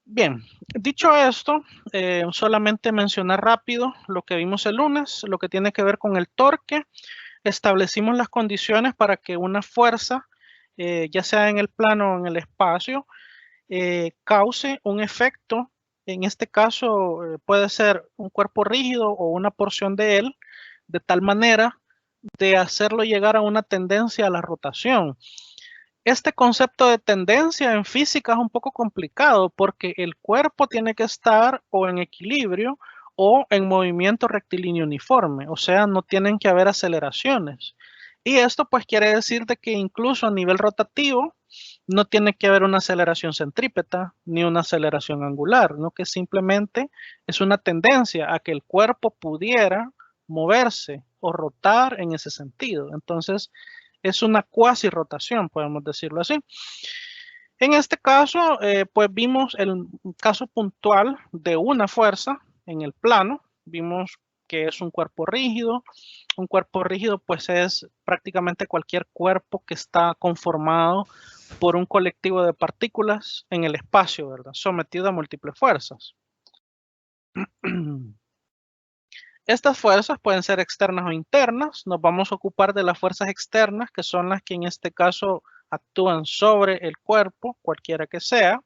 Bien, dicho esto, solamente mencionar rápido lo que vimos el lunes, lo que tiene que ver con el torque. Establecimos las condiciones para que una fuerza, ya sea en el plano o en el espacio, cause un efecto. En este caso, puede ser un cuerpo rígido o una porción de él, de tal manera de hacerlo llegar a una tendencia a la rotación. Este concepto de tendencia en física es un poco complicado porque el cuerpo tiene que estar o en equilibrio o en movimiento rectilíneo uniforme, o sea, no tienen que haber aceleraciones. Y esto pues quiere decir de que incluso a nivel rotativo no tiene que haber una aceleración centrípeta ni una aceleración angular, no que simplemente es una tendencia a que el cuerpo pudiera moverse o rotar en ese sentido. Entonces, es una cuasi rotación, podemos decirlo así. En este caso, pues vimos el caso puntual de una fuerza en el plano. Vimos que es un cuerpo rígido. Un cuerpo rígido, pues es prácticamente cualquier cuerpo que está conformado por un colectivo de partículas en el espacio, ¿verdad? Sometido a múltiples fuerzas. Estas fuerzas pueden ser externas o internas. Nos vamos a ocupar de las fuerzas externas, que son las que en este caso actúan sobre el cuerpo, cualquiera que sea.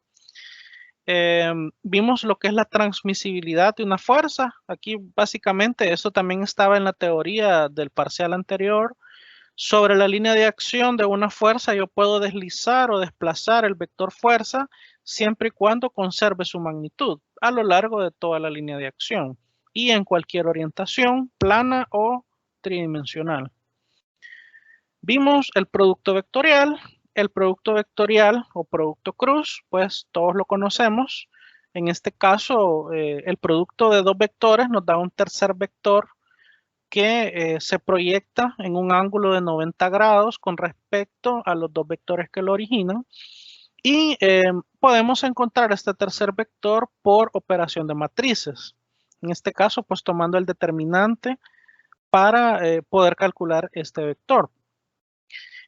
Vimos lo que es la transmisibilidad de una fuerza. Aquí básicamente eso también estaba en la teoría del parcial anterior. Sobre la línea de acción de una fuerza yo puedo deslizar o desplazar el vector fuerza siempre y cuando conserve su magnitud a lo largo de toda la línea de acción y en cualquier orientación, plana o tridimensional. Vimos el producto vectorial. El producto vectorial o producto cruz, pues todos lo conocemos. En este caso, el producto de dos vectores nos da un tercer vector que se proyecta en un ángulo de 90 grados con respecto a los dos vectores que lo originan. Y podemos encontrar este tercer vector por operación de matrices. En este caso, pues tomando el determinante para poder calcular este vector.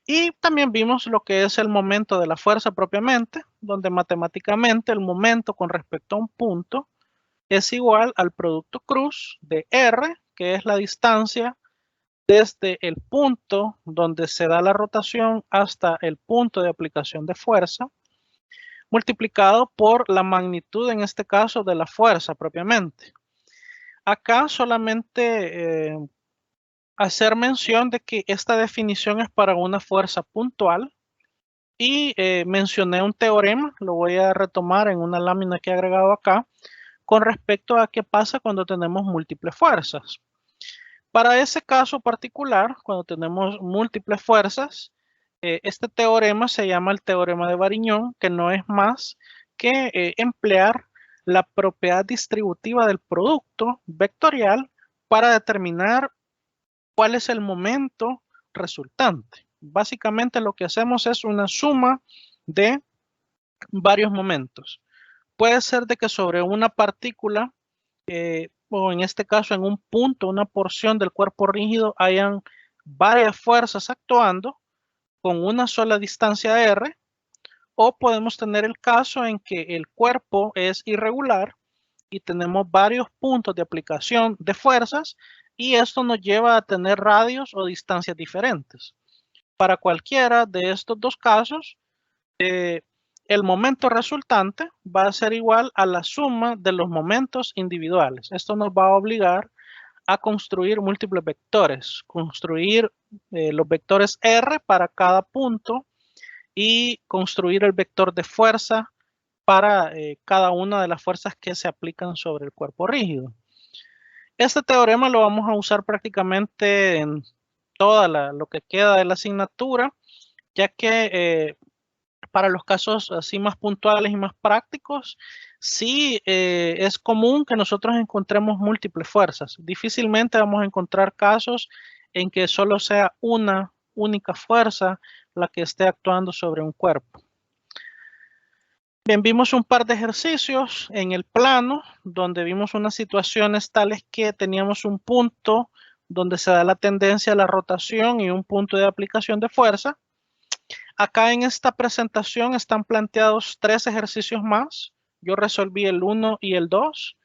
Y también vimos lo que es el momento de la fuerza propiamente, donde matemáticamente el momento con respecto a un punto es igual al producto cruz de R, que es la distancia desde el punto donde se da la rotación hasta el punto de aplicación de fuerza, multiplicado por la magnitud, en este caso, de la fuerza propiamente. Acá solamente hacer mención de que esta definición es para una fuerza puntual y mencioné un teorema, lo voy a retomar en una lámina que he agregado acá, con respecto a qué pasa cuando tenemos múltiples fuerzas. Para ese caso particular, cuando tenemos múltiples fuerzas, este teorema se llama el teorema de Variñón, que no es más que emplear la propiedad distributiva del producto vectorial para determinar cuál es el momento resultante. Básicamente lo que hacemos es una suma de varios momentos. Puede ser de que sobre una partícula, o en este caso en un punto, una porción del cuerpo rígido, hayan varias fuerzas actuando con una sola distancia R, o podemos tener el caso en que el cuerpo es irregular y tenemos varios puntos de aplicación de fuerzas y esto nos lleva a tener radios o distancias diferentes. Para cualquiera de estos dos casos, el momento resultante va a ser igual a la suma de los momentos individuales. Esto nos va a obligar a construir múltiples vectores, construir los vectores R para cada punto y construir el vector de fuerza para cada una de las fuerzas que se aplican sobre el cuerpo rígido. Este teorema lo vamos a usar prácticamente en toda lo que queda de la asignatura, ya que para los casos así más puntuales y más prácticos, sí es común que nosotros encontremos múltiples fuerzas. Difícilmente vamos a encontrar casos en que solo sea una única fuerza la que esté actuando sobre un cuerpo. Bien, vimos un par de ejercicios en el plano donde vimos unas situaciones tales que teníamos un punto donde se da la tendencia a la rotación y un punto de aplicación de fuerza. Acá en esta presentación están planteados 3 ejercicios más yo resolví el 1 y el 2.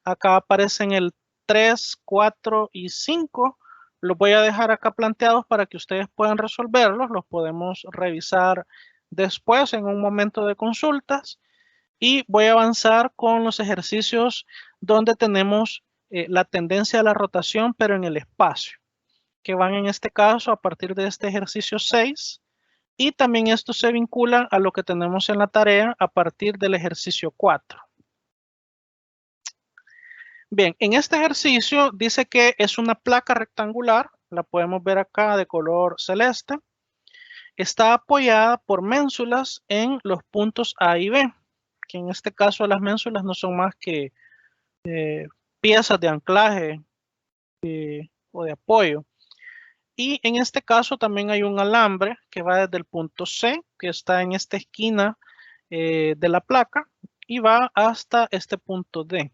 Acá aparecen el 3, 4 y 5. Los voy a dejar acá planteados para que ustedes puedan resolverlos. Los podemos revisar después en un momento de consultas. Y voy a avanzar con los ejercicios donde tenemos la tendencia a la rotación, pero en el espacio, que van en este caso a partir de este ejercicio 6. Y también esto se vincula a lo que tenemos en la tarea a partir del ejercicio 4. Bien, en este ejercicio dice que es una placa rectangular, la podemos ver acá de color celeste. Está apoyada por ménsulas en los puntos A y B, que en este caso las ménsulas no son más que piezas de anclaje o de apoyo. Y en este caso también hay un alambre que va desde el punto C, que está en esta esquina de la placa, y va hasta este punto D.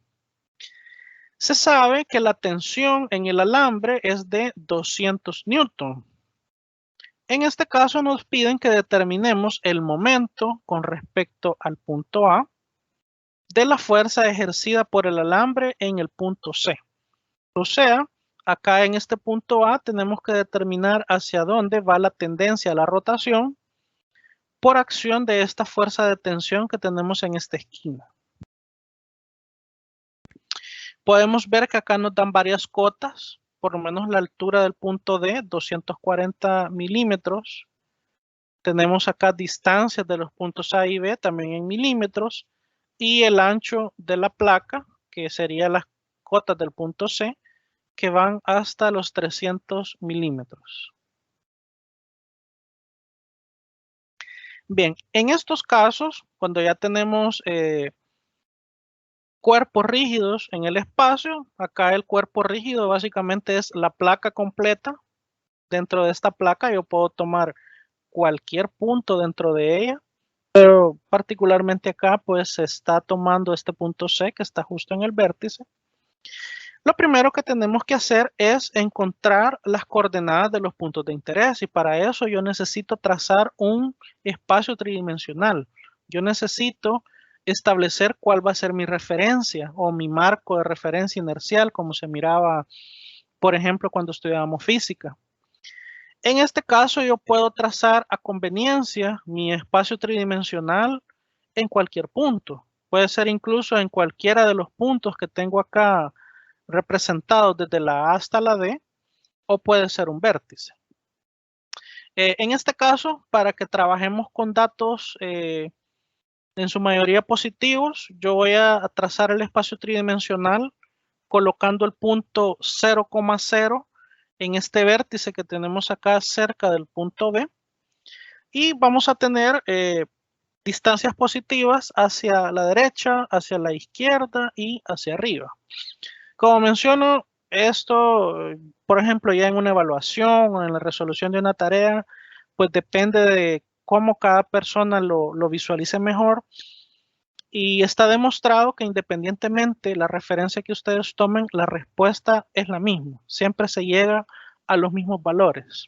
Se sabe que la tensión en el alambre es de 200 newton. En este caso nos piden que determinemos el momento con respecto al punto A de la fuerza ejercida por el alambre en el punto C. O sea, acá en este punto A tenemos que determinar hacia dónde va la tendencia a la rotación por acción de esta fuerza de tensión que tenemos en esta esquina. Podemos ver que acá nos dan varias cotas, por lo menos la altura del punto D, 240 milímetros. Tenemos acá distancias de los puntos A y B, también en milímetros, y el ancho de la placa, que serían las cotas del punto C, que van hasta los 300 milímetros. Bien, en estos casos, cuando ya tenemos cuerpos rígidos en el espacio, acá el cuerpo rígido básicamente es la placa completa. Dentro de esta placa yo puedo tomar cualquier punto dentro de ella, pero particularmente acá pues se está tomando este punto C que está justo en el vértice. Lo primero que tenemos que hacer es encontrar las coordenadas de los puntos de interés y para eso yo necesito trazar un espacio tridimensional. Yo necesito establecer cuál va a ser mi referencia o mi marco de referencia inercial como se miraba, por ejemplo, cuando estudiábamos física. En este caso yo puedo trazar a conveniencia mi espacio tridimensional en cualquier punto. Puede ser incluso en cualquiera de los puntos que tengo acá representados desde la A hasta la D, o puede ser un vértice. En este caso, para que trabajemos con datos en su mayoría positivos, yo voy a trazar el espacio tridimensional colocando el punto 0,0 en este vértice que tenemos acá cerca del punto B. Y vamos a tener distancias positivas hacia la derecha, hacia la izquierda y hacia arriba. Como menciono, esto, por ejemplo, ya en una evaluación o en la resolución de una tarea, pues depende de cómo cada persona lo visualice mejor. Y está demostrado que independientemente la referencia que ustedes tomen, la respuesta es la misma. Siempre se llega a los mismos valores.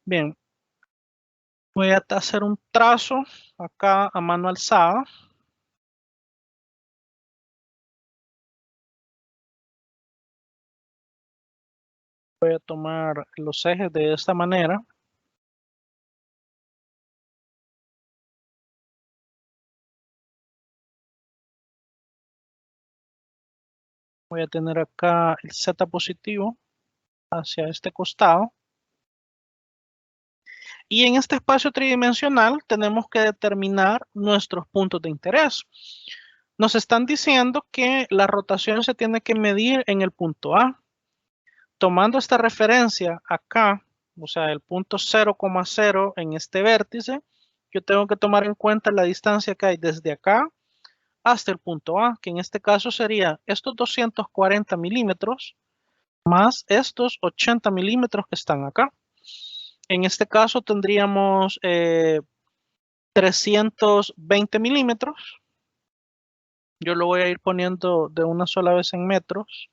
Bien, voy a hacer un trazo acá a mano alzada. Voy a tomar los ejes de esta manera. Voy a tener acá el Z positivo hacia este costado. Y en este espacio tridimensional tenemos que determinar nuestros puntos de interés. Nos están diciendo que la rotación se tiene que medir en el punto A. Tomando esta referencia acá, o sea, el punto 0,0 en este vértice, yo tengo que tomar en cuenta la distancia que hay desde acá hasta el punto A, que en este caso sería estos 240 milímetros más estos 80 milímetros que están acá. En este caso tendríamos 320 milímetros. Yo lo voy a ir poniendo de una sola vez en metros.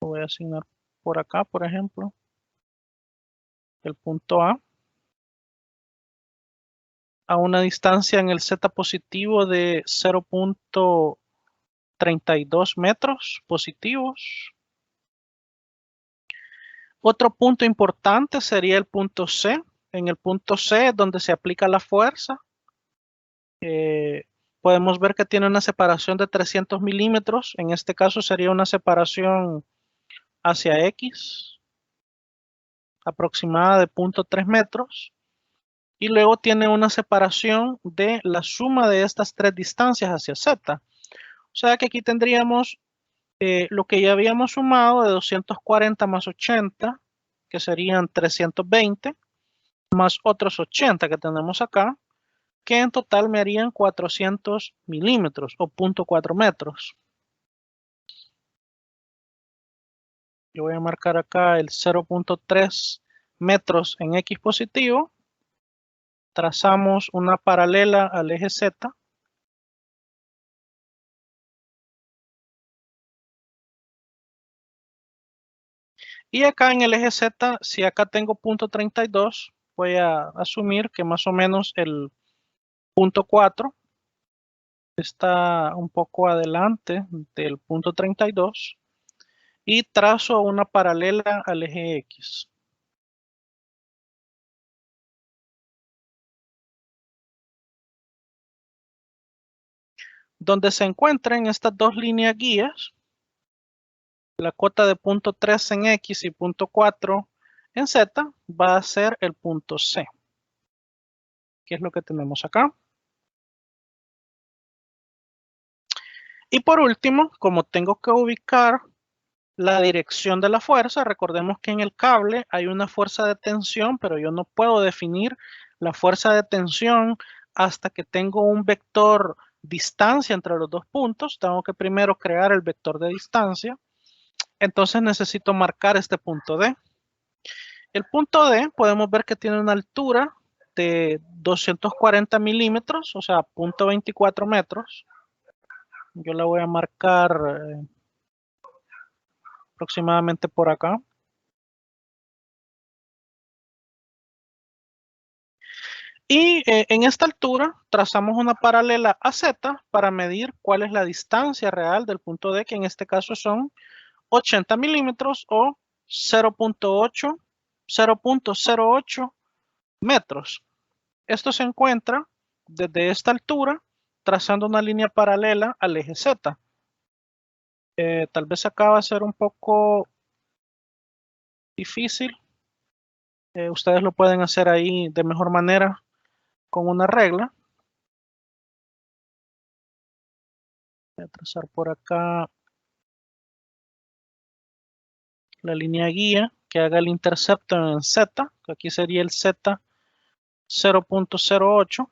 Lo voy a asignar por acá, por ejemplo, el punto A. a una distancia en el Z positivo de 0.32 metros positivos. Otro punto importante sería el punto C. En el punto C es donde se aplica la fuerza. Podemos ver que tiene una separación de 300 milímetros. En este caso sería una separación hacia X, aproximada de 0.3 metros. Y luego tiene una separación de la suma de estas tres distancias hacia Z. O sea que aquí tendríamos lo que ya habíamos sumado de 240 más 80, que serían 320, más otros 80 que tenemos acá, que en total me harían 400 milímetros o 0.4 metros. Yo voy a marcar acá el 0.3 metros en X positivo. Trazamos una paralela al eje Z. Y acá en el eje Z, si acá tengo 0.32, voy a asumir que más o menos el 0.4 está un poco adelante del 0.32 y trazo una paralela al eje X. Donde se encuentren estas dos líneas guías, la cota de 0.3 en X y 0.4 en Z va a ser el punto C, que es lo que tenemos acá. Y por último, como tengo que ubicar la dirección de la fuerza, recordemos que en el cable hay una fuerza de tensión, pero yo no puedo definir la fuerza de tensión hasta que tengo un vector distancia entre los dos puntos. Tengo que primero crear el vector de distancia. Entonces necesito marcar este punto D. El punto D podemos ver que tiene una altura de 240 milímetros, o sea, 0.24 metros. Yo la voy a marcar aproximadamente por acá. Y en esta altura trazamos una paralela a Z para medir cuál es la distancia real del punto D, que en este caso son 80 milímetros o 0.08 metros. Esto se encuentra desde esta altura trazando una línea paralela al eje Z. Tal vez acá va a ser un poco difícil. Ustedes lo pueden hacer ahí de mejor manera con una regla. Voy a trazar por acá la línea guía que haga el intercepto en Z, que aquí sería el Z 0.08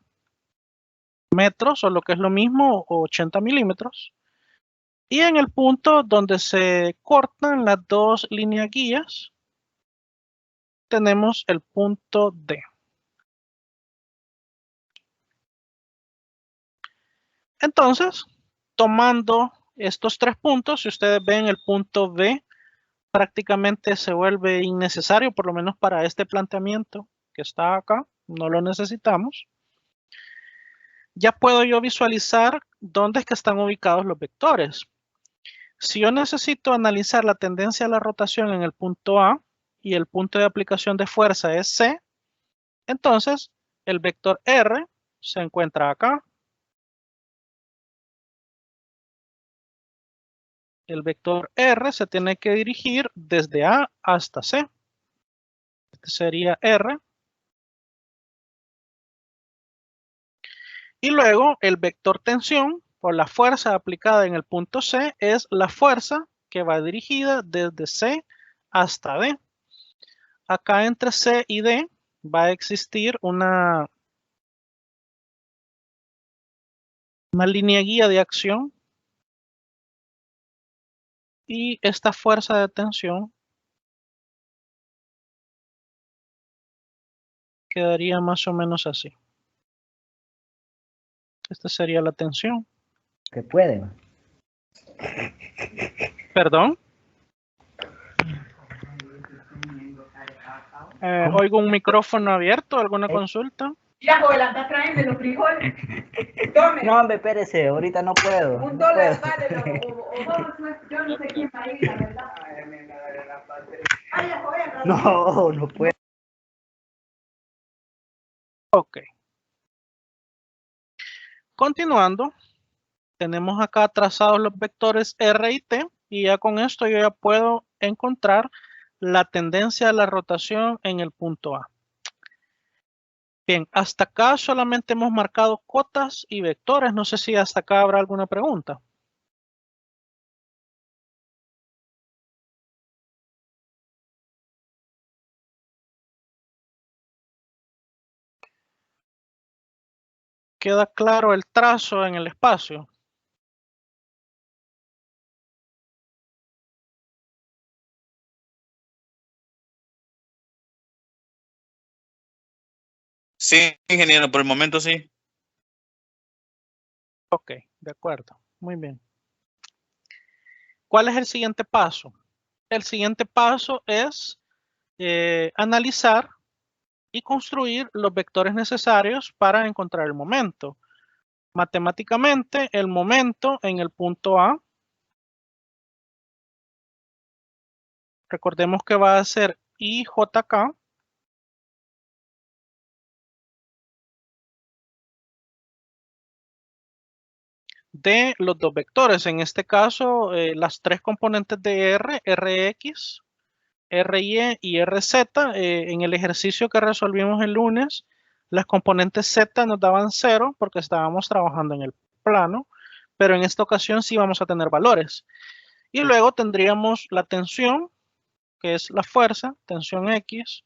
metros, o lo que es lo mismo, 80 milímetros. Y en el punto donde se cortan las dos líneas guías, tenemos el punto D. Entonces, tomando estos tres puntos, si ustedes ven el punto B, prácticamente se vuelve innecesario, por lo menos para este planteamiento que está acá, no lo necesitamos. Ya puedo yo visualizar dónde es que están ubicados los vectores. Si yo necesito analizar la tendencia a la rotación en el punto A y el punto de aplicación de fuerza es C, entonces el vector R se encuentra acá. El vector R se tiene que dirigir desde A hasta C. Este sería R. Y luego el vector tensión por la fuerza aplicada en el punto C es la fuerza que va dirigida desde C hasta D. Acá entre C y D va a existir una línea guía de acción y esta fuerza de tensión quedaría más o menos así. Esta sería la tensión. Que pueden. ¿Perdón? Oigo un micrófono abierto, ¿alguna consulta? Mira, Joel, anda, tráeme los frijoles. Tome. No, hombre, espérese, ahorita no puedo. Un No dólar, puedo. vale, yo no sé quién va a ir, la verdad. Ay, Joel, No, no puedo. Ok. Continuando, tenemos acá trazados los vectores R y T y ya con esto yo ya puedo encontrar la tendencia de la rotación en el punto A. Bien, hasta acá solamente hemos marcado cotas y vectores. No sé si hasta acá habrá alguna pregunta. ¿Queda claro el trazo en el espacio? Sí, ingeniero, por el momento sí. Ok, de acuerdo. Muy bien. ¿Cuál es el siguiente paso? El siguiente paso es analizar y construir los vectores necesarios para encontrar el momento. Matemáticamente, el momento en el punto A, recordemos que va a ser IJK de los dos vectores. En este caso, las tres componentes de R, Rx, Ry y Rz. En el ejercicio que resolvimos el lunes, las componentes Z nos daban 0 porque estábamos trabajando en el plano, pero en esta ocasión sí vamos a tener valores. Y luego tendríamos la tensión, que es la fuerza, tensión X,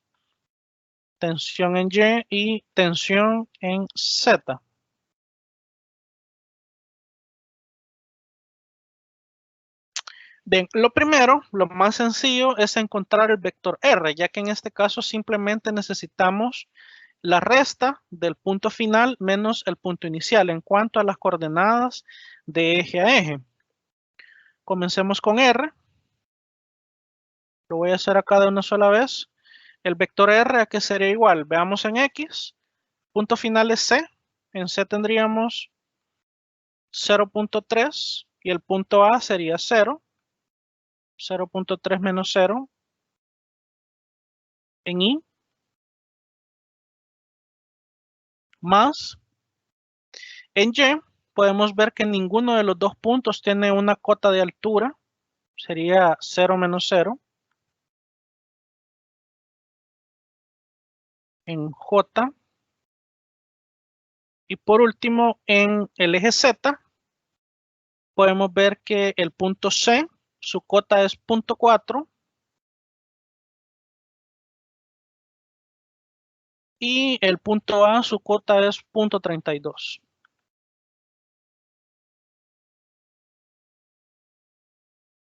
tensión en Y y tensión en Z. Bien, lo primero, lo más sencillo es encontrar el vector R, ya que en este caso simplemente necesitamos la resta del punto final menos el punto inicial en cuanto a las coordenadas de eje a eje. Comencemos con R. Lo voy a hacer acá de una sola vez. El vector R, ¿a qué sería igual? Veamos en X. Punto final es C. En C tendríamos 0.3 y el punto A sería 0. 0.3 menos 0 en Y. Más en Y podemos ver que ninguno de los dos puntos tiene una cota de altura. Sería 0 menos 0. En J. Y por último, en el eje Z, podemos ver que el punto C, su cota es 0.4. Y el punto A, su cota es 0.32.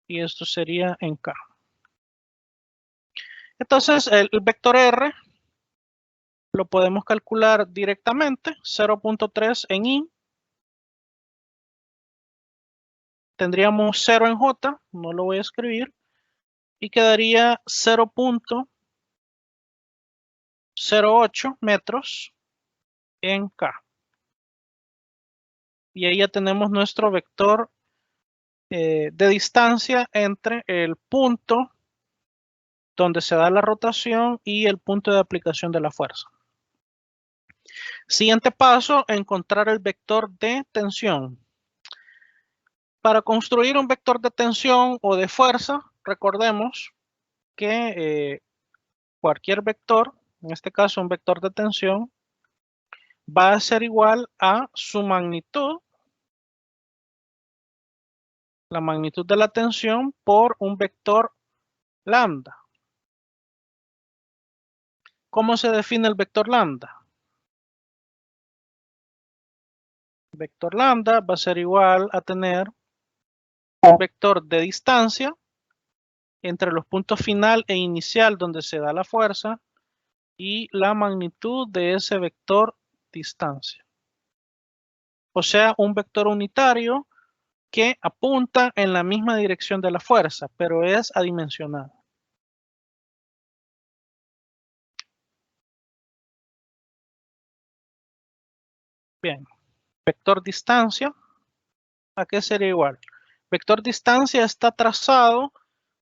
Y esto sería en K. Entonces, el vector R lo podemos calcular directamente, 0.3 en Y. Tendríamos 0 en J, no lo voy a escribir, y quedaría 0.08 metros en K. Y ahí ya tenemos nuestro vector de distancia entre el punto donde se da la rotación y el punto de aplicación de la fuerza. Siguiente paso, encontrar el vector de tensión. Para construir un vector de tensión o de fuerza, recordemos que cualquier vector, en este caso un vector de tensión, va a ser igual a su magnitud, la magnitud de la tensión por un vector lambda. ¿Cómo se define el vector lambda? El vector lambda va a ser igual a tener un vector de distancia entre los puntos final e inicial donde se da la fuerza y la magnitud de ese vector distancia. O sea, un vector unitario que apunta en la misma dirección de la fuerza, pero es adimensionado. Bien. Vector distancia. ¿A qué sería igual? Vector distancia está trazado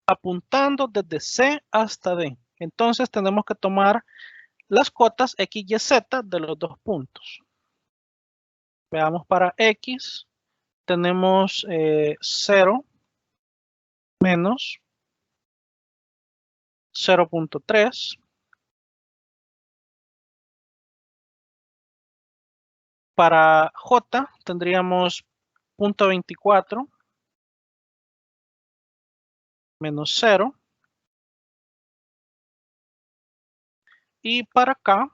apuntando desde C hasta D. Entonces tenemos que tomar las cotas X, Y, Z de los dos puntos. Veamos para X. Tenemos 0 menos 0.3. Para J tendríamos 0.24 menos 0. Y para acá,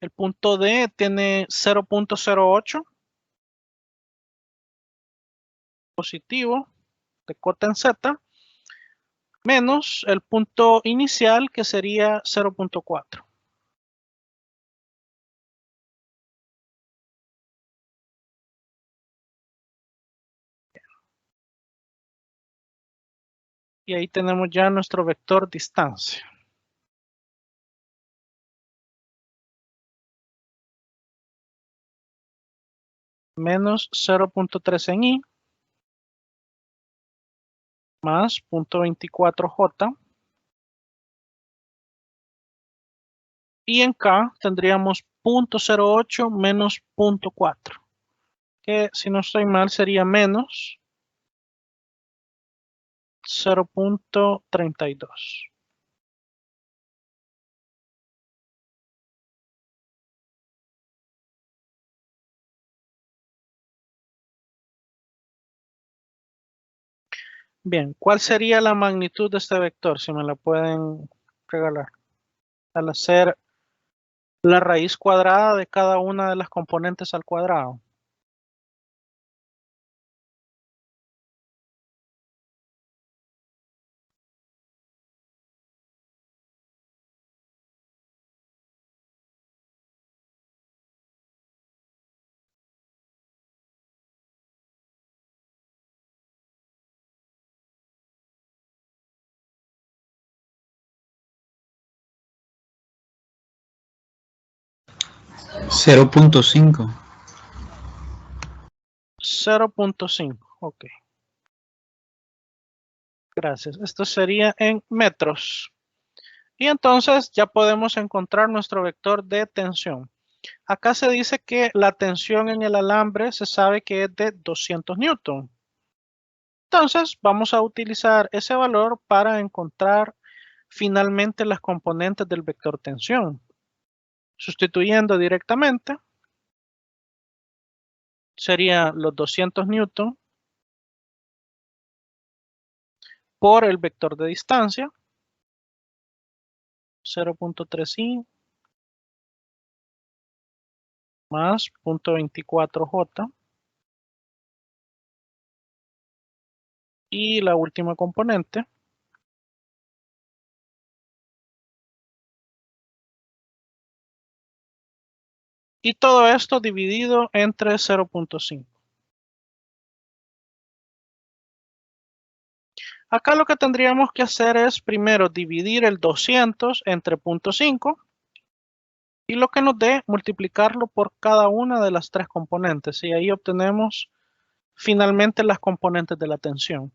el punto D tiene 0.08 positivo de cota en Z menos el punto inicial que sería 0.4. Y ahí tenemos ya nuestro vector distancia. Menos 0.3 en Y más 0.24J. Y en K tendríamos 0.08 menos 0.4. Que si no estoy mal sería menos 0.32. Bien, ¿cuál sería la magnitud de este vector? Si me la pueden regalar. Al hacer la raíz cuadrada de cada una de las componentes al cuadrado. Cero punto cinco. 0.5. Ok. Gracias. Esto sería en metros. Y entonces ya podemos encontrar nuestro vector de tensión. Acá se dice que la tensión en el alambre se sabe que es de 200 newton. Entonces vamos a utilizar ese valor para encontrar finalmente las componentes del vector tensión. Sustituyendo directamente, sería los 200 newton por el vector de distancia, 0.3i más 0.24j. Y la última componente, y todo esto dividido entre 0.5. Acá lo que tendríamos que hacer es primero dividir el 200 entre 0.5 y lo que nos dé multiplicarlo por cada una de las tres componentes y ahí obtenemos finalmente las componentes de la tensión.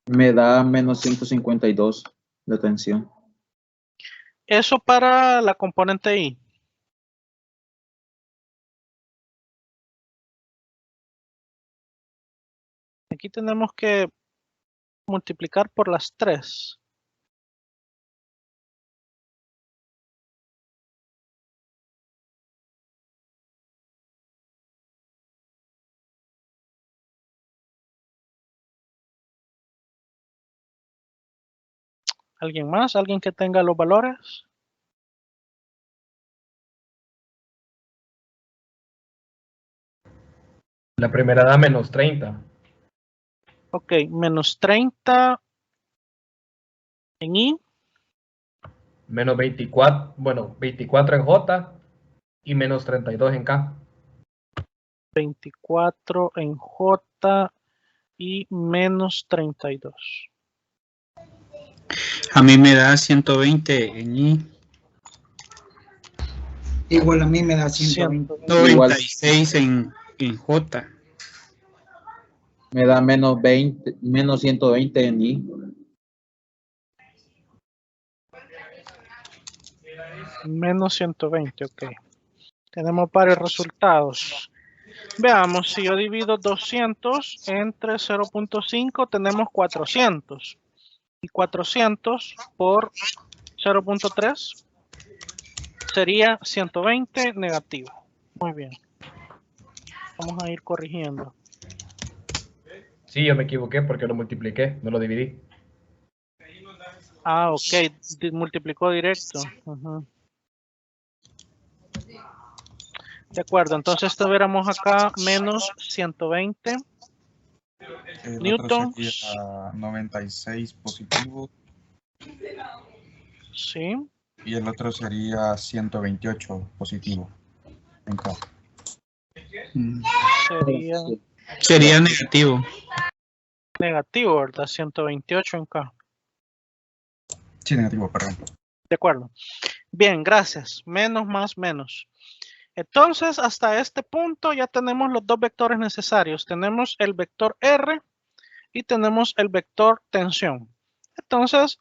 Me da menos 152 de tensión. Eso para la componente I. Aquí tenemos que multiplicar por las tres. ¿Alguien más? ¿Alguien que tenga los valores? La primera da menos 30. Ok, menos 30 En I, Menos 24, bueno, 24 en J y menos 32 en K. 24 en J y menos 32. A mí me da 120 en I. Igual a mí me da 120. 96 en J. Me da menos 20, menos 120 en I. Menos 120, ok. Tenemos varios resultados. Veamos, si yo divido 200 entre 0.5, tenemos 400. Y 400 por 0.3 sería 120 negativo. Muy bien. Vamos a ir corrigiendo. Sí, yo me equivoqué porque lo multipliqué, no lo dividí. Ah, ok. Multiplicó directo. Ujú. De acuerdo, entonces tuviéramos acá menos 120 newtons. Otro sería 96 positivo Sí, y el otro sería 128 positivo. En K. sería Sería negativo. negativo, ¿verdad? 128 en K. Sí, negativo, perdón. De acuerdo. Bien, gracias. Menos más menos. Entonces, hasta este punto ya tenemos los dos vectores necesarios. Tenemos el vector R y tenemos el vector tensión. Entonces,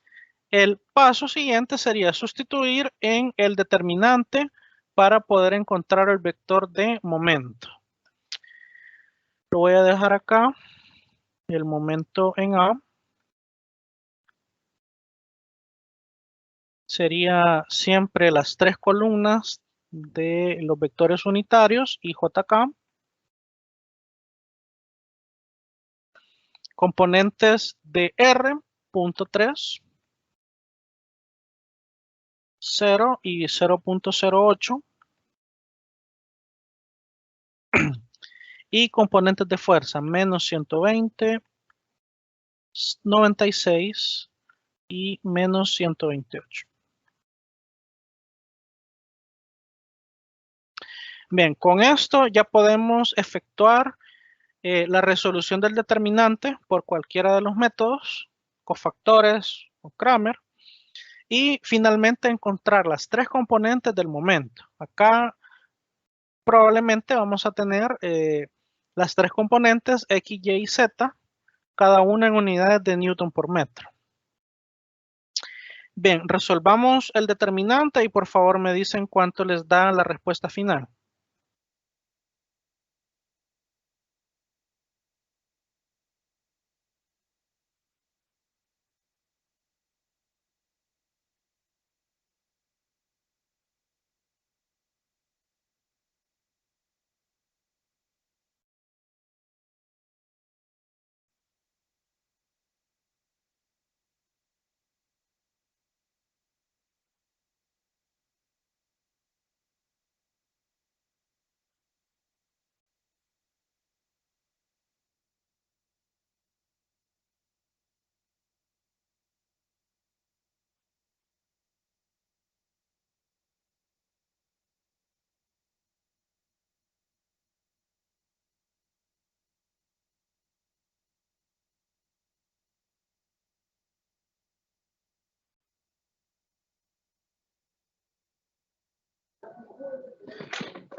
el paso siguiente sería sustituir en el determinante para poder encontrar el vector de momento. Lo voy a dejar acá. El momento en A sería siempre las tres columnas de los vectores unitarios y JK. Componentes de R, punto 3, 0 y 0.08. Y componentes de fuerza, menos 120, 96 y menos 128. Bien, con esto ya podemos efectuar la resolución del determinante por cualquiera de los métodos, cofactores o Kramer, y finalmente encontrar las tres componentes del momento. Acá probablemente vamos a tener las tres componentes X, Y y Z, cada una en unidades de Newton por metro. Bien, resolvamos el determinante y por favor me dicen cuánto les da la respuesta final.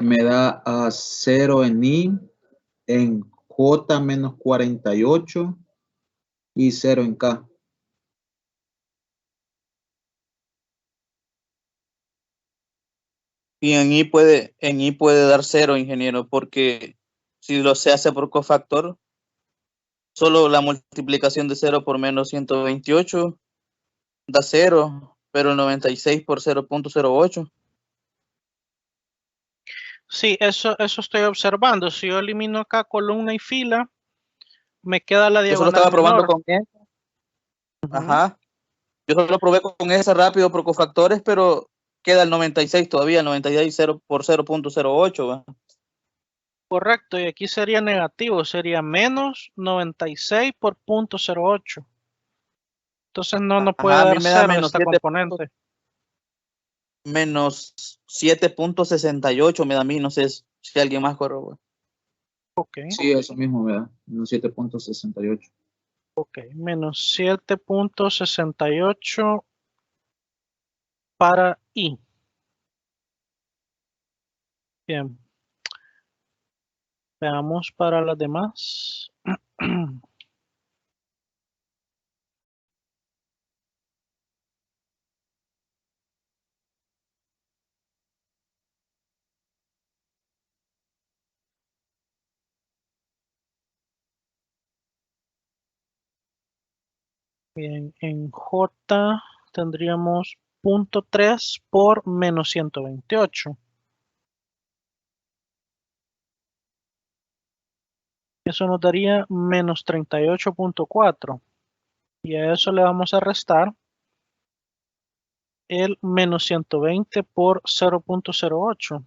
Me da a 0 en I, en J menos 48 y 0 en K. Y en I puede dar 0, ingeniero, porque si lo se hace por cofactor, solo la multiplicación de 0 por menos 128 da 0, pero el 96 por 0.08. Sí, eso estoy observando. Si yo elimino acá columna y fila, me queda la Yo solo diagonal estaba probando menor. con esa. Ajá. Yo solo probé con esa rápido por cofactores, pero queda el 96 todavía, 96 por 0.08. ¿va? Correcto, y aquí sería negativo, sería menos 96 por 0.08. Entonces no puede Ajá, a dar mí me da 0 menos esta 7 componente. menos 7.68 me da a mí, no sé si alguien más corrobora. Ok, Sí, eso mismo me da. Menos 7.68. ok. Menos 7.68 para I. Bien. Veamos para las demás. Bien, en J tendríamos 0.3 por menos 128. Eso nos daría menos 38.4. Y a eso le vamos a restar el menos 120 por 0.08.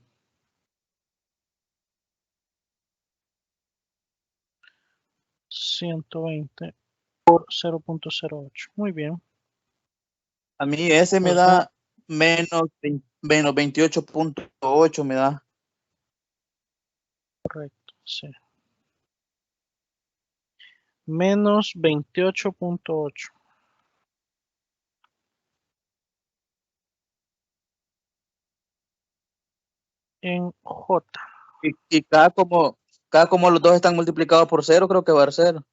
120 por 0.08. Muy bien. A mí ese me da menos 28.8 me da. Correcto, sí. Menos 28.8. En J. Y cada como los dos están multiplicados por 0, creo que va a ser 0.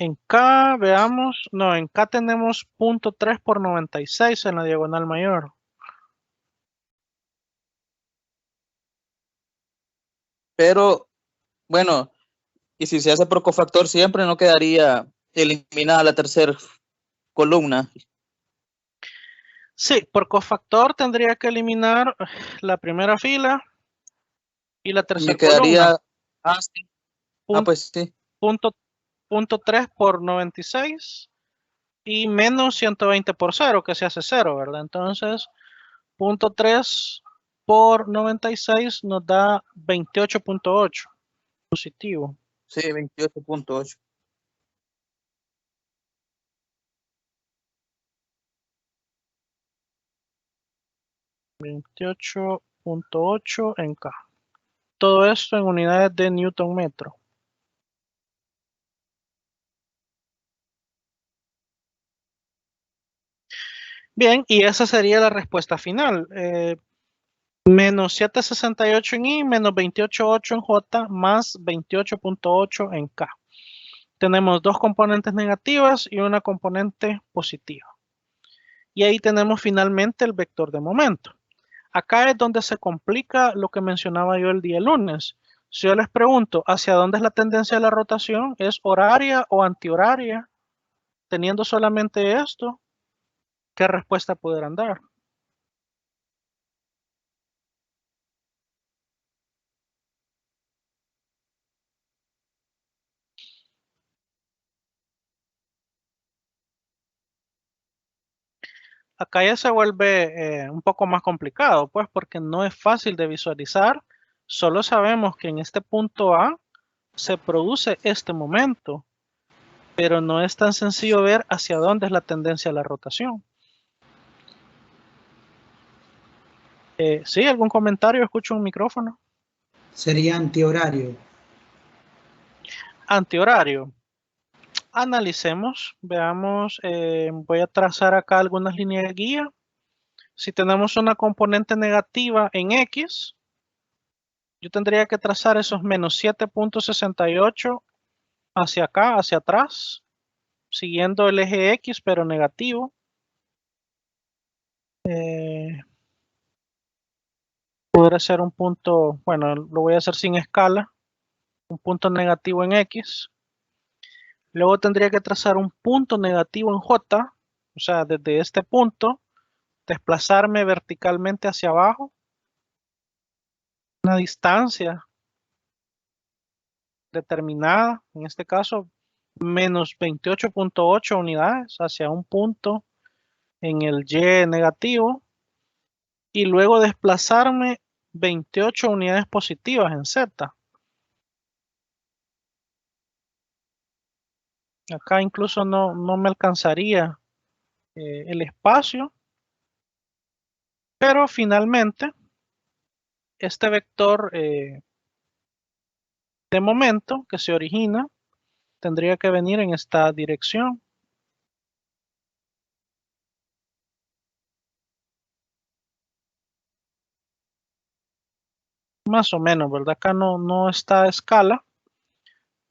En K, veamos. No, en K tenemos 0.3 por 96 en la diagonal mayor. Pero, bueno, y si se hace por cofactor siempre no quedaría eliminada la tercera columna. Sí, por cofactor tendría que eliminar la primera fila y la Me tercera quedaría, columna. sí. Pues sí. Punto 3 por 96 y menos 120 por 0, que se hace 0, ¿verdad? Entonces, 0.3 por 96 nos da 28.8 positivo. Sí, 28.8. .8 en K. Todo esto en unidades de Newton metro. Bien, y esa sería la respuesta final. Menos 768 en I, menos 28.8 en J, más 28.8 en K. Tenemos dos componentes negativas y una componente positiva. Y ahí tenemos finalmente el vector de momento. Acá es donde se complica lo que mencionaba yo el día lunes. Si yo les pregunto hacia dónde es la tendencia de la rotación, ¿es horaria o antihoraria? Teniendo solamente esto, ¿qué respuesta podrán dar? Acá ya se vuelve un poco más complicado, pues porque no es fácil de visualizar. Solo sabemos que en este punto A se produce este momento, pero no es tan sencillo ver hacia dónde es la tendencia de la rotación. ¿Sí? ¿Algún comentario? Escucho un micrófono. Sería antihorario. Antihorario. Analicemos, veamos, voy a trazar acá algunas líneas de guía. Si tenemos una componente negativa en X, yo tendría que trazar esos menos 7.68 hacia acá, hacia atrás, siguiendo el eje X, pero negativo. Podría ser un punto, bueno, lo voy a hacer sin escala, un punto negativo en X. Luego tendría que trazar un punto negativo en J, o sea, desde este punto, desplazarme verticalmente hacia abajo, una distancia determinada, en este caso, menos 28.8 unidades hacia un punto en el Y negativo, y luego desplazarme 28 unidades positivas en Z. Acá incluso no me alcanzaría el espacio. Pero finalmente, este vector de momento que se origina tendría que venir en esta dirección. Más o menos, ¿verdad? Acá no está a escala,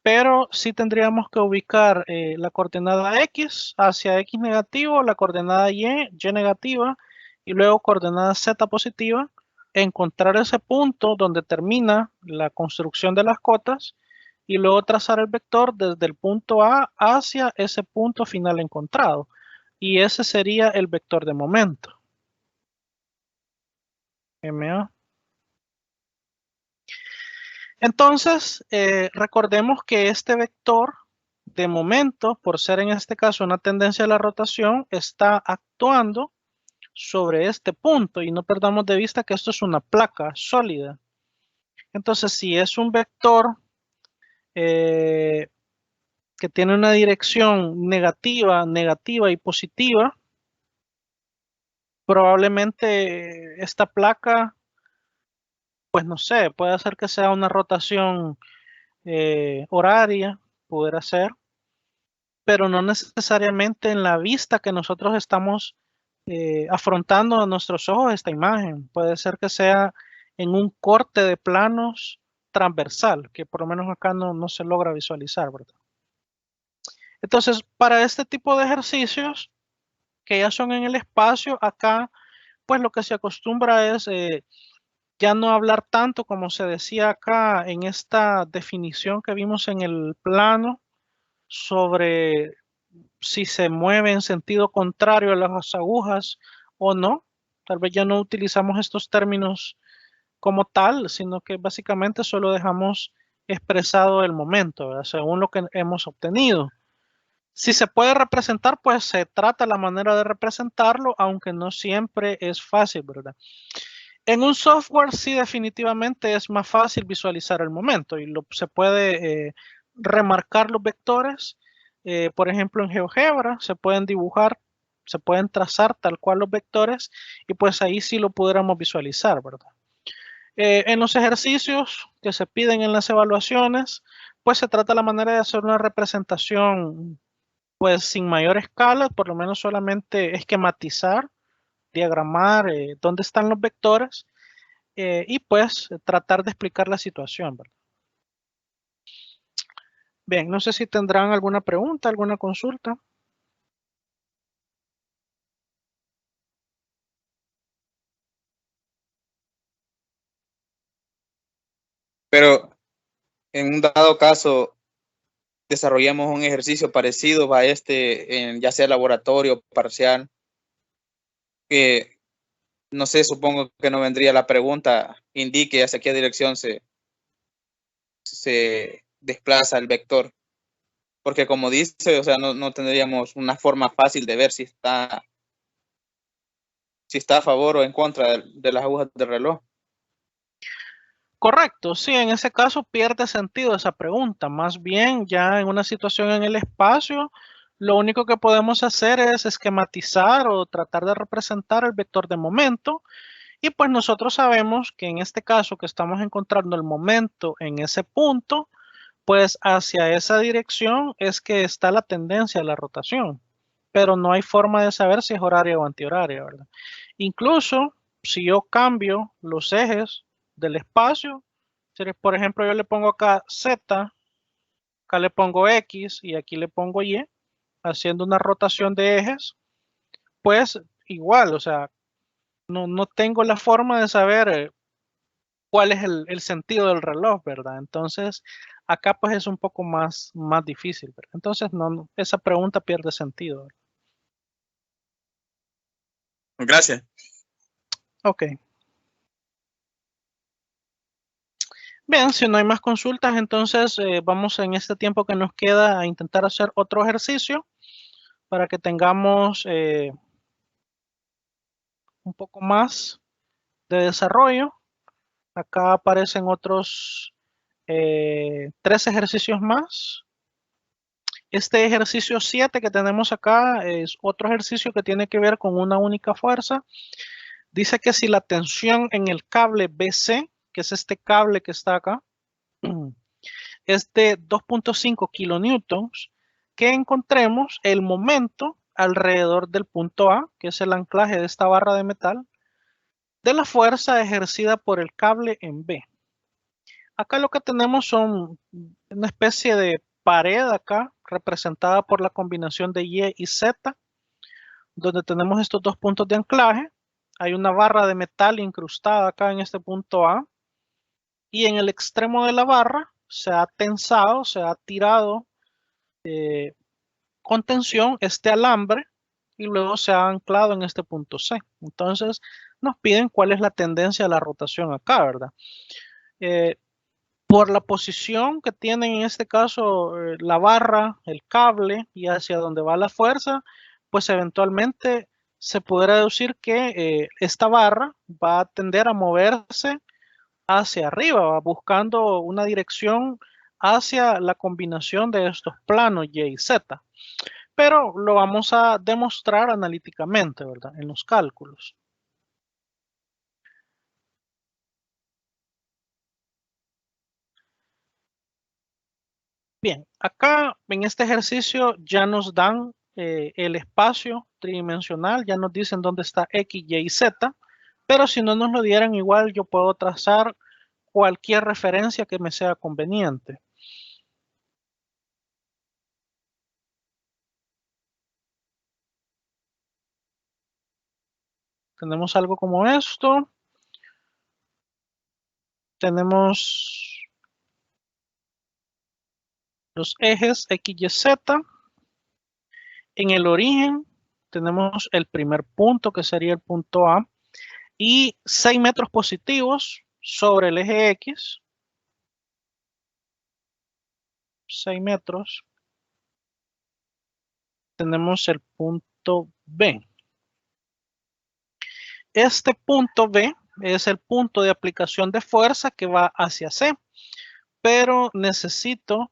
pero sí tendríamos que ubicar la coordenada X hacia X negativo, la coordenada Y negativa, y luego coordenada Z positiva, encontrar ese punto donde termina la construcción de las cotas, y luego trazar el vector desde el punto A hacia ese punto final encontrado. Y ese sería el vector de momento. MA. Entonces, recordemos que este vector de momento, por ser en este caso una tendencia de la rotación, está actuando sobre este punto y no perdamos de vista que esto es una placa sólida. Entonces, si es un vector que tiene una dirección negativa y positiva, probablemente esta placa, pues no sé, puede hacer que sea una rotación horaria, pudiera ser, pero no necesariamente en la vista que nosotros estamos afrontando a nuestros ojos esta imagen. Puede ser que sea en un corte de planos transversal, que por lo menos acá no se logra visualizar, ¿verdad? Entonces, para este tipo de ejercicios que ya son en el espacio, acá, pues lo que se acostumbra es ya no hablar tanto como se decía acá en esta definición que vimos en el plano sobre si se mueve en sentido contrario a las agujas o no. Tal vez ya no utilizamos estos términos como tal, sino que básicamente solo dejamos expresado el momento, ¿verdad? Según lo que hemos obtenido. Si se puede representar, pues se trata la manera de representarlo, aunque no siempre es fácil, ¿verdad? En un software sí definitivamente es más fácil visualizar el momento y se puede remarcar los vectores. Por ejemplo, en GeoGebra se pueden dibujar, se pueden trazar tal cual los vectores y pues ahí sí lo pudiéramos visualizar, ¿verdad? En los ejercicios que se piden en las evaluaciones, pues se trata la manera de hacer una representación pues sin mayor escala, por lo menos solamente esquematizar, diagramar dónde están los vectores y pues tratar de explicar la situación, ¿verdad? Bien, no sé si tendrán alguna pregunta, alguna consulta. Pero en un dado caso, desarrollamos un ejercicio parecido a este, en ya sea laboratorio parcial, que no sé, supongo que no vendría la pregunta, indique hacia qué dirección se desplaza el vector. Porque como dice, o sea, no tendríamos una forma fácil de ver si está a favor o en contra de las agujas del reloj. Correcto, sí, en ese caso pierde sentido esa pregunta. Más bien, ya en una situación en el espacio, lo único que podemos hacer es esquematizar o tratar de representar el vector de momento. Y pues nosotros sabemos que en este caso que estamos encontrando el momento en ese punto, pues hacia esa dirección es que está la tendencia a la rotación. Pero no hay forma de saber si es horaria o antihoraria, ¿verdad? Incluso si yo cambio los ejes del espacio, por ejemplo, yo le pongo acá Z, acá le pongo X y aquí le pongo Y, haciendo una rotación de ejes, pues igual, o sea, no tengo la forma de saber cuál es el sentido del reloj, ¿verdad? Entonces, acá pues es un poco más difícil, ¿verdad? Entonces, esa pregunta pierde sentido, ¿verdad? Gracias. Ok. Bien, si no hay más consultas, entonces vamos en este tiempo que nos queda a intentar hacer otro ejercicio para que tengamos un poco más de desarrollo. Acá aparecen otros 3 ejercicios más. Este ejercicio 7 que tenemos acá es otro ejercicio que tiene que ver con una única fuerza. Dice que si la tensión en el cable BC, que es este cable que está acá, es de 2.5 kilonewtons, que encontremos el momento alrededor del punto A, que es el anclaje de esta barra de metal, de la fuerza ejercida por el cable en B. Acá lo que tenemos son una especie de pared acá, representada por la combinación de Y y Z, donde tenemos estos dos puntos de anclaje. Hay una barra de metal incrustada acá en este punto A, y en el extremo de la barra se ha tensado, se ha tirado con tensión este alambre y luego se ha anclado en este punto C. Entonces nos piden cuál es la tendencia de la rotación acá, ¿verdad? Por la posición que tiene en este caso la barra, el cable y hacia donde va la fuerza, pues eventualmente se podrá deducir que esta barra va a tender a moverse hacia arriba, ¿va? Buscando una dirección hacia la combinación de estos planos Y y Z. Pero lo vamos a demostrar analíticamente, ¿verdad? En los cálculos. Bien, acá en este ejercicio ya nos dan el espacio tridimensional, ya nos dicen dónde está X, Y y Z, pero si no nos lo dieran igual yo puedo trazar cualquier referencia que me sea conveniente. Tenemos algo como esto. Tenemos los ejes X, Y, Z. En el origen tenemos el primer punto que sería el punto A y 6 metros positivos sobre el eje X. 6 metros. Tenemos el punto B. Este punto B es el punto de aplicación de fuerza que va hacia C, pero necesito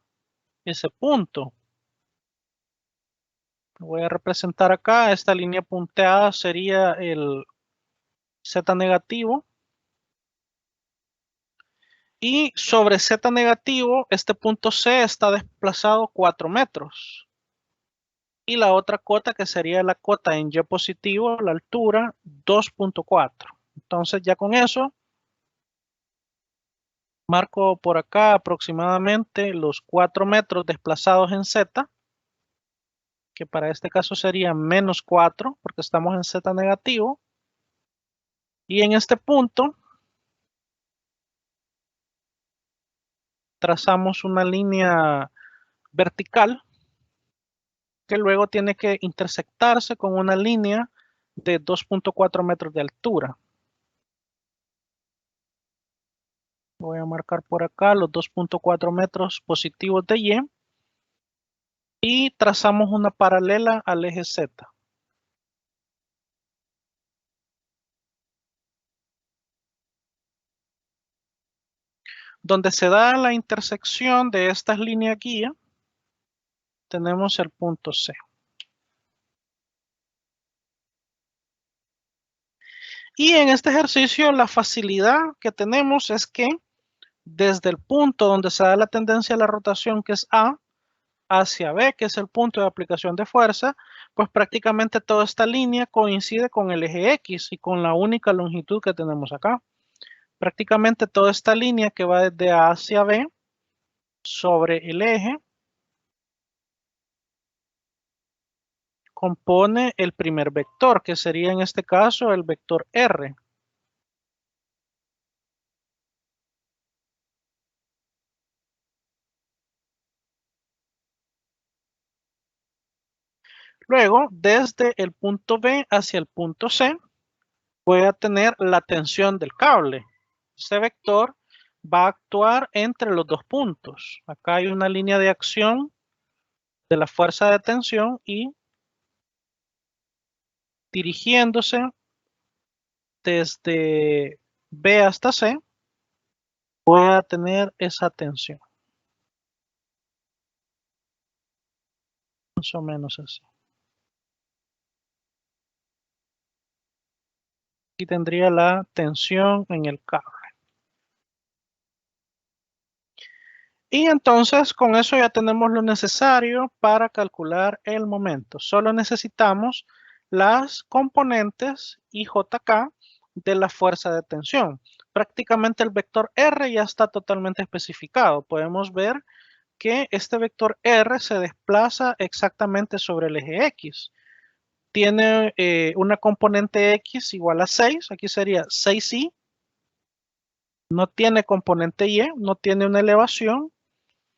ese punto. Lo voy a representar acá. Esta línea punteada sería el Z negativo. Y sobre Z negativo, este punto C está desplazado 4 metros. Y la otra cota que sería la cota en Y positivo, la altura 2.4. Entonces ya con eso marco por acá aproximadamente los 4 metros desplazados en Z, que para este caso sería menos 4 porque estamos en Z negativo. Y en este punto trazamos una línea vertical que luego tiene que intersectarse con una línea de 2.4 metros de altura. Voy a marcar por acá los 2.4 metros positivos de Y y trazamos una paralela al eje Z. Donde se da la intersección de estas líneas guía, tenemos el punto C. Y en este ejercicio la facilidad que tenemos es que desde el punto donde se da la tendencia a la rotación, que es A, hacia B, que es el punto de aplicación de fuerza, pues prácticamente toda esta línea coincide con el eje X y con la única longitud que tenemos acá. Prácticamente toda esta línea que va desde A hacia B sobre el eje compone el primer vector, que sería en este caso el vector R. Luego, desde el punto B hacia el punto C, voy a tener la tensión del cable. Este vector va a actuar entre los dos puntos. Acá hay una línea de acción de la fuerza de tensión y dirigiéndose desde B hasta C, voy a tener esa tensión. Más o menos así. Aquí tendría la tensión en el cable. Y entonces con eso ya tenemos lo necesario para calcular el momento. Solo necesitamos las componentes IJK de la fuerza de tensión. Prácticamente el vector R ya está totalmente especificado. Podemos ver que este vector R se desplaza exactamente sobre el eje X. Tiene una componente X igual a 6, aquí sería 6i. No tiene componente Y, no tiene una elevación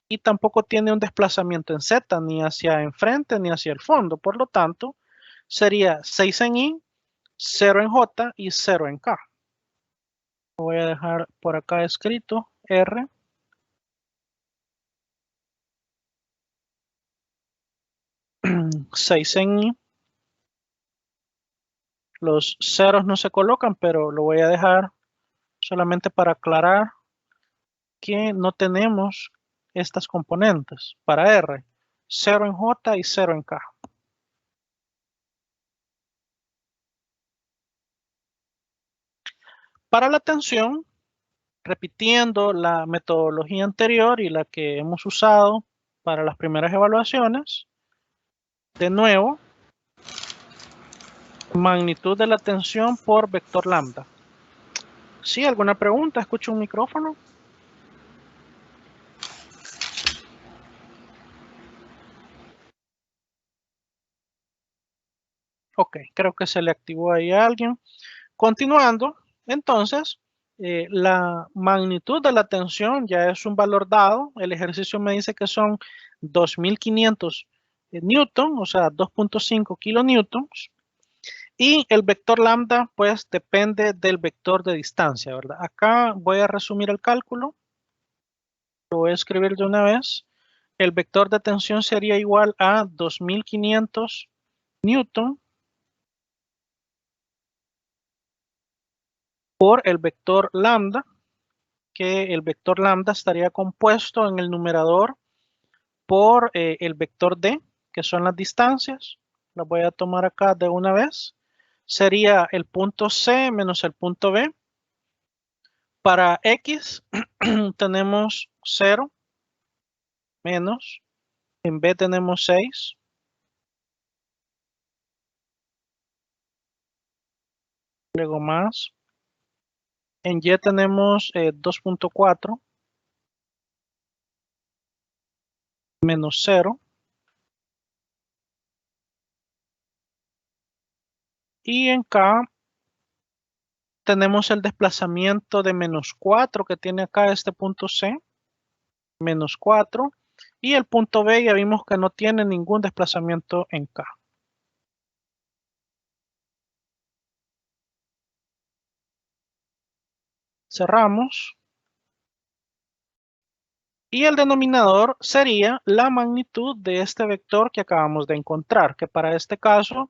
y tampoco tiene un desplazamiento en Z, ni hacia enfrente ni hacia el fondo. Por lo tanto, sería 6 en I, 0 en J y 0 en K. Voy a dejar por acá escrito R. Seis en I. Los ceros no se colocan, pero lo voy a dejar solamente para aclarar que no tenemos estas componentes para R. 0 en J y 0 en K. Para la tensión, repitiendo la metodología anterior y la que hemos usado para las primeras evaluaciones, de nuevo, magnitud de la tensión por vector lambda. ¿Sí? ¿Alguna pregunta? ¿Escucho un micrófono? Ok, creo que se le activó ahí a alguien. Continuando, entonces, la magnitud de la tensión ya es un valor dado. El ejercicio me dice que son 2500 newton, o sea, 2.5 kilonewtons. Y el vector lambda, pues, depende del vector de distancia, ¿verdad? Acá voy a resumir el cálculo. Lo voy a escribir de una vez. El vector de tensión sería igual a 2500 newton por el vector lambda, que el vector lambda estaría compuesto en el numerador por el vector d, que son las distancias. Las voy a tomar acá de una vez. Sería el punto C menos el punto B. Para X tenemos 0 menos, en B tenemos 6. Luego más. En Y tenemos 2.4 menos 0. Y en K tenemos el desplazamiento de menos 4 que tiene acá este punto C. Menos 4. Y el punto B ya vimos que no tiene ningún desplazamiento en K. Cerramos. Y el denominador sería la magnitud de este vector que acabamos de encontrar, que para este caso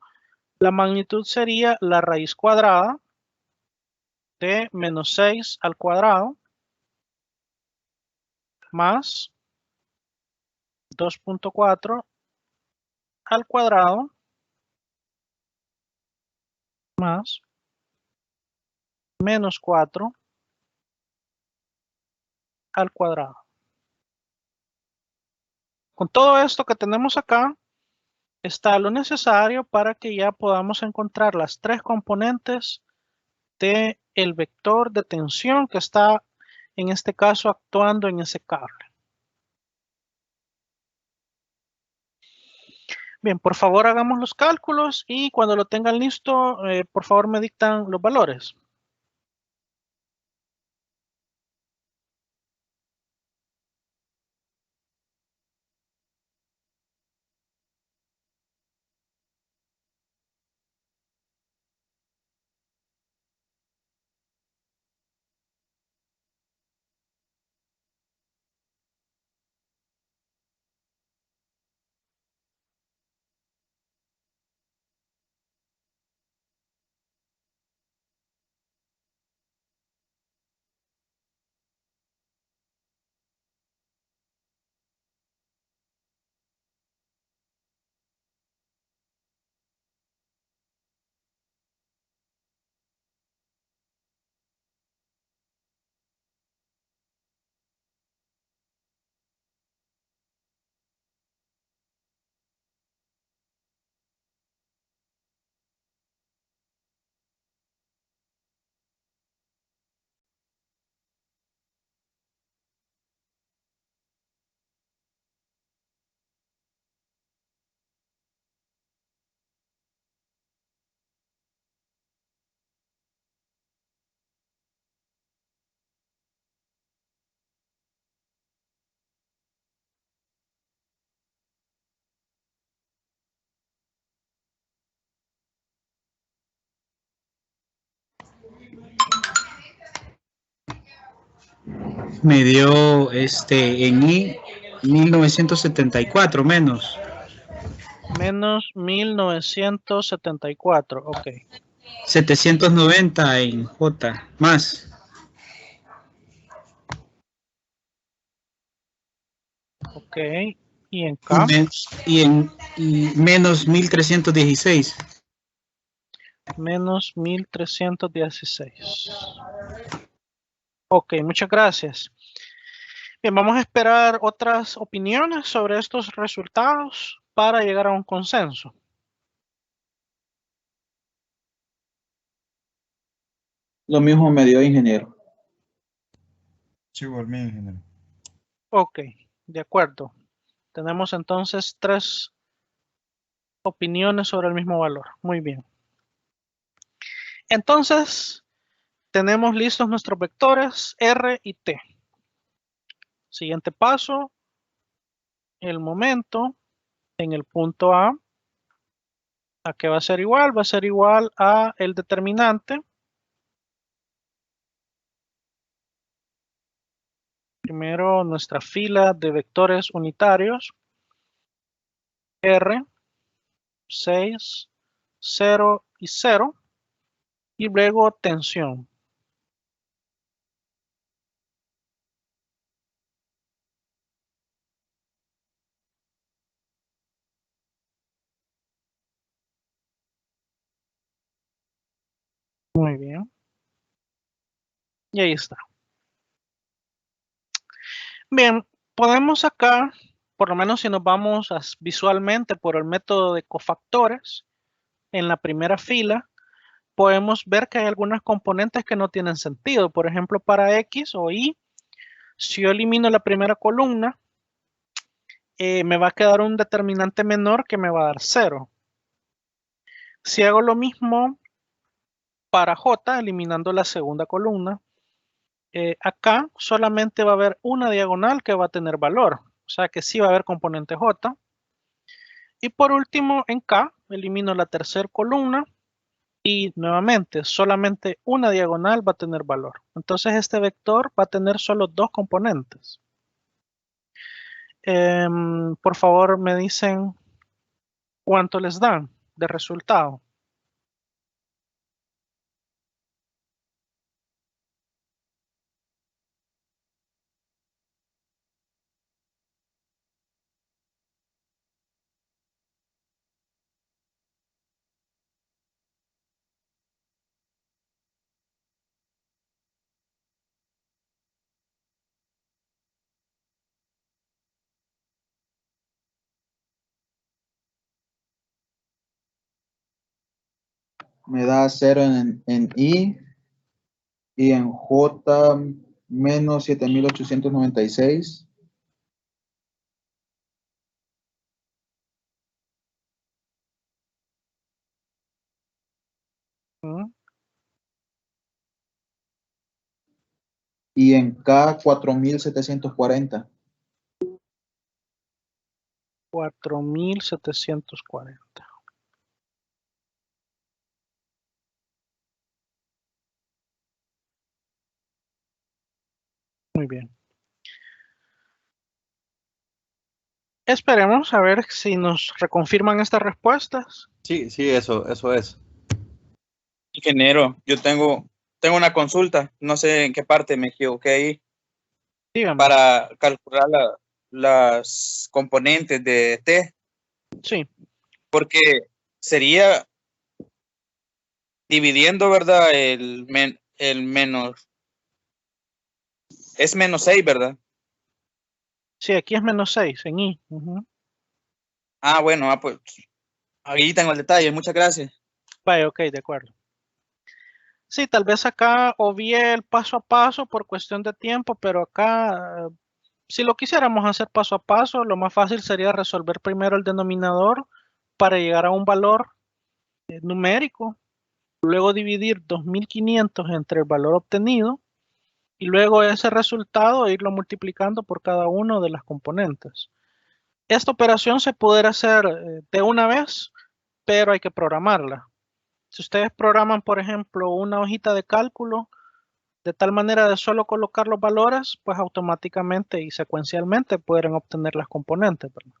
la magnitud sería la raíz cuadrada de menos 6 al cuadrado más 2.4 al cuadrado más menos 4 al cuadrado. Con todo esto que tenemos acá, está lo necesario para que ya podamos encontrar las tres componentes del vector de tensión que está en este caso actuando en ese cable. Bien, por favor hagamos los cálculos y cuando lo tengan listo, por favor me dictan los valores. Me dio en I 1974 menos. Menos 1974. Ok. 790 en J más. Ok. Y en K. Y menos 1316. Menos 1316. Ok, muchas gracias. Bien, vamos a esperar otras opiniones sobre estos resultados para llegar a un consenso. Lo mismo me dio, ingeniero. Sí, igual mío, ingeniero. Ok, de acuerdo. Tenemos entonces 3 opiniones sobre el mismo valor. Muy bien. Entonces, tenemos listos nuestros vectores R y T. Siguiente paso, el momento en el punto A. ¿A qué va a ser igual? Va a ser igual a el determinante. Primero nuestra fila de vectores unitarios. R, 6, 0 y 0. Y luego tensión. Muy bien. Y ahí está. Bien, podemos acá, por lo menos si nos vamos visualmente por el método de cofactores, en la primera fila, podemos ver que hay algunas componentes que no tienen sentido. Por ejemplo, para X o Y, si yo elimino la primera columna, me va a quedar un determinante menor que me va a dar 0. Si hago lo mismo para J, eliminando la segunda columna, acá solamente va a haber una diagonal que va a tener valor. O sea que sí va a haber componente J. Y por último, en K, elimino la tercera columna y nuevamente solamente una diagonal va a tener valor. Entonces este vector va a tener solo 2 componentes. Por favor, me dicen cuánto les dan de resultado. Me da 0 en I y en J menos 7896. ¿Mm? Y en K 4740. 4740. Muy bien. Esperemos a ver si nos reconfirman estas respuestas. Sí, sí, eso es. Ingeniero, yo tengo una consulta, no sé en qué parte me equivoqué ahí, Dígame. para calcular las componentes de T, Sí, porque sería dividiendo, ¿verdad? El menos, es menos 6, ¿verdad? sí, aquí es menos 6 en I. Ujú. Ah, bueno, pues ahí tengo el detalle, muchas gracias. Vaya, ok, de acuerdo. Sí, tal vez acá obvié el paso a paso por cuestión de tiempo, pero acá, si lo quisiéramos hacer paso a paso, lo más fácil sería resolver primero el denominador para llegar a un valor numérico, luego dividir 2500 entre el valor obtenido y luego ese resultado irlo multiplicando por cada uno de las componentes. Esta operación se podrá hacer de una vez, pero hay que programarla. Si ustedes programan, por ejemplo, una hojita de cálculo de tal manera de solo colocar los valores, pues automáticamente y secuencialmente pueden obtener las componentes, ¿verdad?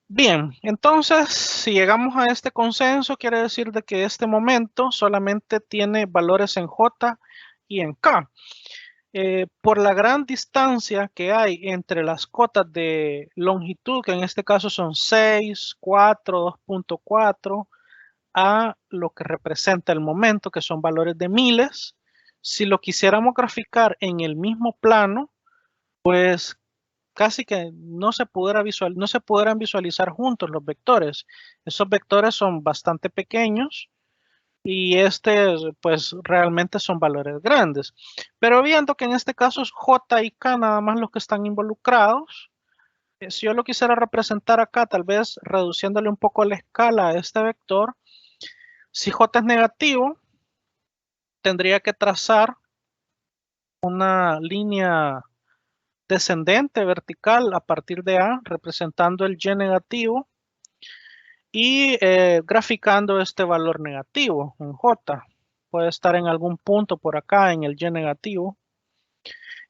Bien, entonces, si llegamos a este consenso, quiere decir de que este momento solamente tiene valores en J y en K. Por la gran distancia que hay entre las cotas de longitud, que en este caso son 6, 4, 2.4, a lo que representa el momento, que son valores de miles, si lo quisiéramos graficar en el mismo plano, pues casi que no se pudieran visualizar juntos los vectores. Esos vectores son bastante pequeños y pues realmente son valores grandes. Pero viendo que en este caso es J y K nada más los que están involucrados, si yo lo quisiera representar acá, tal vez reduciéndole un poco la escala a este vector, si J es negativo, tendría que trazar una línea descendente vertical a partir de A, representando el Y negativo y graficando este valor negativo en J. Puede estar en algún punto por acá en el Y negativo.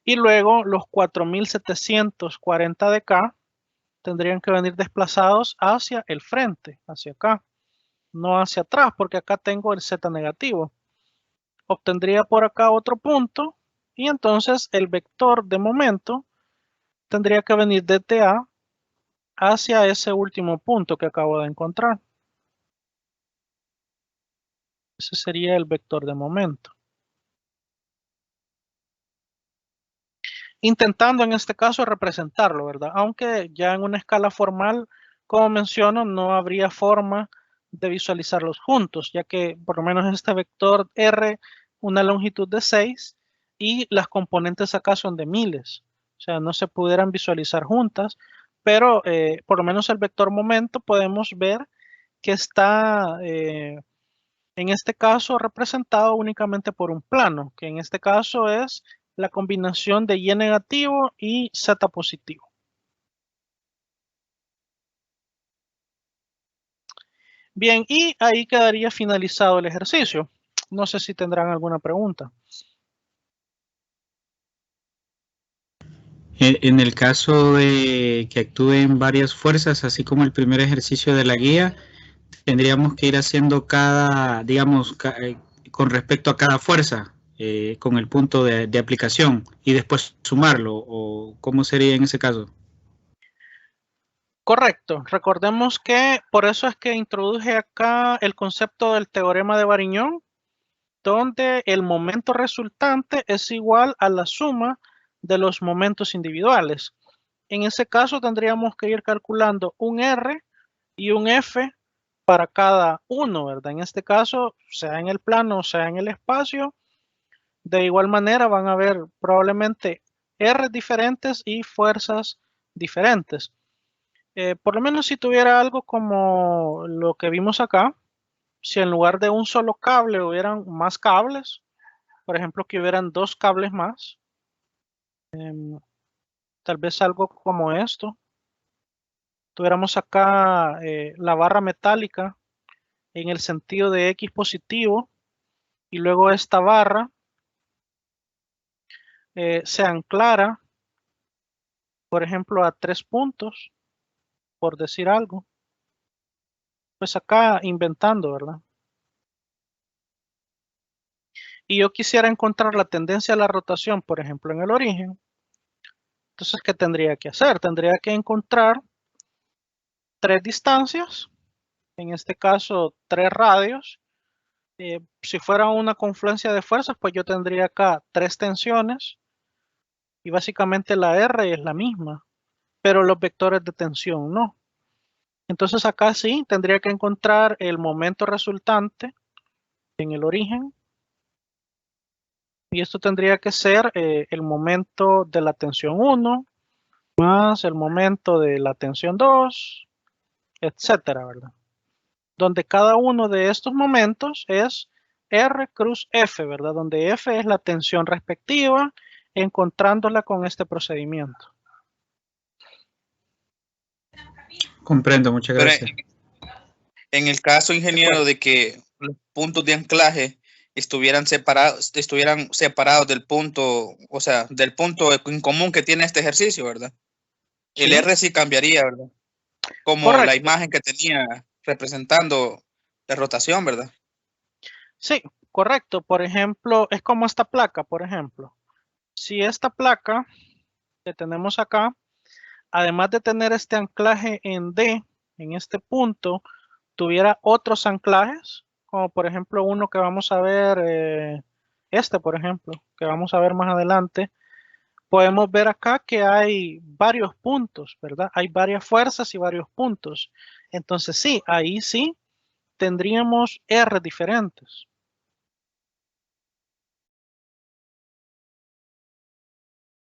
Y luego los 4740 de K tendrían que venir desplazados hacia el frente, hacia acá, no hacia atrás, porque acá tengo el Z negativo. Obtendría por acá otro punto y entonces el vector de momento tendría que venir desde A hacia ese último punto que acabo de encontrar. Ese sería el vector de momento. Intentando en este caso representarlo, ¿verdad? Aunque ya en una escala formal, como menciono, no habría forma de visualizarlos juntos, ya que por lo menos este vector R, una longitud de 6 y las componentes acá son de miles. O sea, no se pudieran visualizar juntas, pero por lo menos el vector momento podemos ver que está en este caso representado únicamente por un plano, que en este caso es la combinación de Y negativo y Z positivo. Bien, y ahí quedaría finalizado el ejercicio. No sé si tendrán alguna pregunta. En el caso de que actúen varias fuerzas, así como el primer ejercicio de la guía, tendríamos que ir haciendo cada, digamos, con respecto a cada fuerza, con el punto de aplicación y después sumarlo, o ¿cómo sería en ese caso? Correcto. Recordemos que por eso es que introduje acá el concepto del teorema de Variñón, donde el momento resultante es igual a la suma de los momentos individuales. En ese caso tendríamos que ir calculando un R y un F para cada uno, ¿verdad? En este caso, sea en el plano, sea en el espacio, de igual manera van a haber probablemente R diferentes y fuerzas diferentes. Por lo menos si tuviera algo como lo que vimos acá, si en lugar de un solo cable hubieran más cables, por ejemplo que hubieran 2 cables más, tal vez algo como esto, tuviéramos acá la barra metálica en el sentido de X positivo y luego esta barra se anclara, por ejemplo, a 3 puntos, por decir algo. Pues acá inventando, ¿verdad? Y yo quisiera encontrar la tendencia a la rotación, por ejemplo, en el origen. Entonces, ¿qué tendría que hacer? Tendría que encontrar 3 distancias, en este caso 3 radios. Si fuera una confluencia de fuerzas, pues yo tendría acá 3 tensiones y básicamente la R es la misma, pero los vectores de tensión no. Entonces acá sí tendría que encontrar el momento resultante en el origen y esto tendría que ser el momento de la tensión 1 más el momento de la tensión 2, etcétera, ¿verdad? Donde cada uno de estos momentos es R cruz F, ¿verdad? Donde F es la tensión respectiva, encontrándola con este procedimiento. Comprendo, muchas Pero gracias. en el caso, ingeniero, de que los puntos de anclaje estuvieran separados del punto, o sea, del punto en común que tiene este ejercicio, ¿verdad? El Sí. R sí cambiaría, ¿verdad? Como Correcto. la imagen que tenía representando la rotación, ¿verdad? Sí, correcto. Por ejemplo, es como esta placa, por ejemplo. Si esta placa que tenemos acá, además de tener este anclaje en D, en este punto, tuviera otros anclajes, como por ejemplo uno que vamos a ver, este por ejemplo, que vamos a ver más adelante, podemos ver acá que hay varios puntos, ¿verdad? Hay varias fuerzas y varios puntos. Entonces sí, ahí sí tendríamos R diferentes,